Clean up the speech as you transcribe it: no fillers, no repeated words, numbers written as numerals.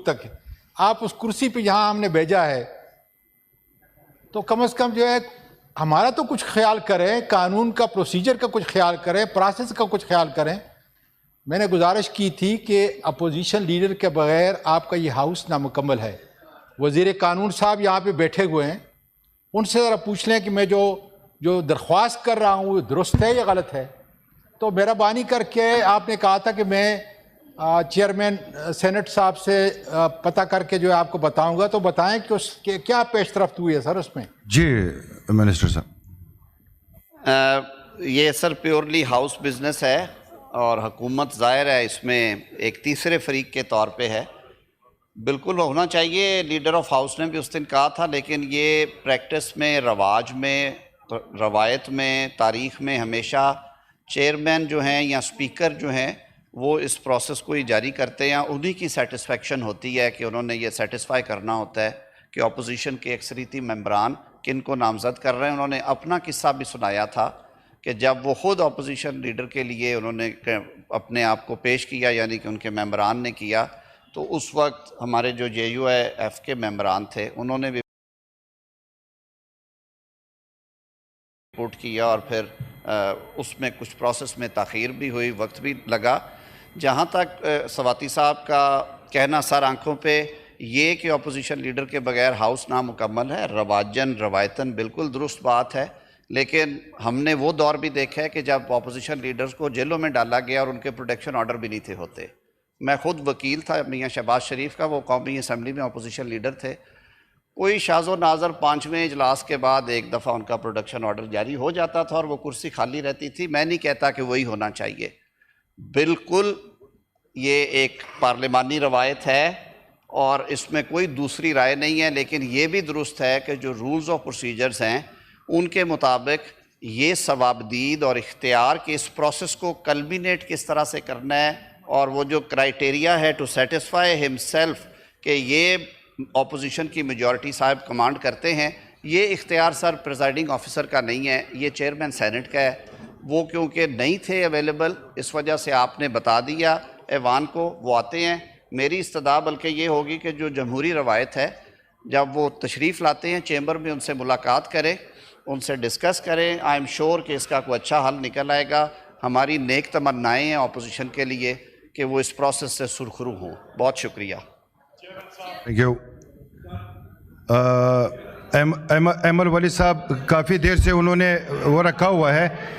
تک آپ اس کرسی پہ جہاں ہم نے بھیجا ہے تو کم از کم جو ہے ہمارا تو کچھ خیال کریں، قانون کا پروسیجر کا کچھ خیال کریں، پروسیس کا کچھ خیال کریں۔ میں نے گزارش کی تھی کہ اپوزیشن لیڈر کے بغیر آپ کا یہ ہاؤس نامکمل ہے۔ وزیر قانون صاحب یہاں پہ بیٹھے ہوئے ہیں، ان سے ذرا پوچھ لیں کہ میں جو درخواست کر رہا ہوں وہ درست ہے یا غلط ہے۔ تو مہربانی کر کے آپ نے کہا تھا کہ میں چیئرمین سینٹ صاحب سے پتہ کر کے جو ہے آپ کو بتاؤں گا، تو بتائیں کہ اس کے کیا پیش رفت ہوئی ہے سر اس میں؟ جی منسٹر صاحب، یہ سر پیورلی ہاؤس بزنس ہے اور حکومت ظاہر ہے اس میں ایک تیسرے فریق کے طور پہ ہے۔ بالکل ہونا چاہیے، لیڈر آف ہاؤس نے بھی اس دن کہا تھا، لیکن یہ پریکٹس میں، رواج میں، روایت میں، تاریخ میں ہمیشہ چیئرمین جو ہیں یا سپیکر جو ہیں وہ اس پروسیس کو ہی جاری کرتے ہیں۔ انہی کی سیٹسفیکشن ہوتی ہے کہ انہوں نے یہ سیٹسفائی کرنا ہوتا ہے کہ اپوزیشن کے اکثریتی ممبران کن کو نامزد کر رہے ہیں۔ انہوں نے اپنا قصہ بھی سنایا تھا کہ جب وہ خود اپوزیشن لیڈر کے لیے انہوں نے اپنے آپ کو پیش کیا، یعنی کہ ان کے ممبران نے کیا، تو اس وقت ہمارے جو جے یو ایف کے ممبران تھے انہوں نے بھی رپورٹ کیا، اور پھر اس میں کچھ پروسیس میں تاخیر بھی ہوئی، وقت بھی لگا۔ جہاں تک سواتی صاحب کا کہنا سر آنکھوں پہ، یہ کہ اپوزیشن لیڈر کے بغیر ہاؤس نامکمل ہے، رواجن روایتاً بالکل درست بات ہے، لیکن ہم نے وہ دور بھی دیکھا ہے کہ جب اپوزیشن لیڈرز کو جیلوں میں ڈالا گیا اور ان کے پروٹیکشن آرڈر بھی نہیں تھے ہوتے۔ میں خود وکیل تھا میاں شہباز شریف کا، وہ قومی اسمبلی میں اپوزیشن لیڈر تھے۔ کوئی شاذ و ناظر 5ویں اجلاس کے بعد ایک دفعہ ان کا پروڈکشن آرڈر جاری ہو جاتا تھا اور وہ کرسی خالی رہتی تھی۔ میں نہیں کہتا کہ وہی ہونا چاہیے، بالکل یہ ایک پارلیمانی روایت ہے اور اس میں کوئی دوسری رائے نہیں ہے، لیکن یہ بھی درست ہے کہ جو رولز آف پروسیجرز ہیں ان کے مطابق یہ ثوابدید اور اختیار کہ اس پروسیس کو کلمینیٹ کس طرح سے کرنا ہے، اور وہ جو کرائیٹیریا ہے ٹو سیٹسفائی ہم سیلف کہ یہ اپوزیشن کی میجورٹی صاحب کمانڈ کرتے ہیں، یہ اختیار سر پریزائڈنگ آفیسر کا نہیں ہے، یہ چیئرمین سینٹ کا ہے۔ وہ کیونکہ نہیں تھے اویلیبل، اس وجہ سے آپ نے بتا دیا ایوان کو، وہ آتے ہیں۔ میری استدعا بلکہ یہ ہوگی کہ جو جمہوری روایت ہے، جب وہ تشریف لاتے ہیں چیمبر میں ان سے ملاقات کریں، ان سے ڈسکس کریں۔ آئی ایم شور کہ اس کا کوئی اچھا حل نکل آئے گا۔ ہماری نیک تمنائیں ہیں اپوزیشن کے لیے کہ وہ اس پروسیس سے سرخرو ہوں۔ بہت شکریہ۔ Thank you. ایمر ولی صاحب کافی دیر سے انہوں نے وہ رکھا ہوا ہے۔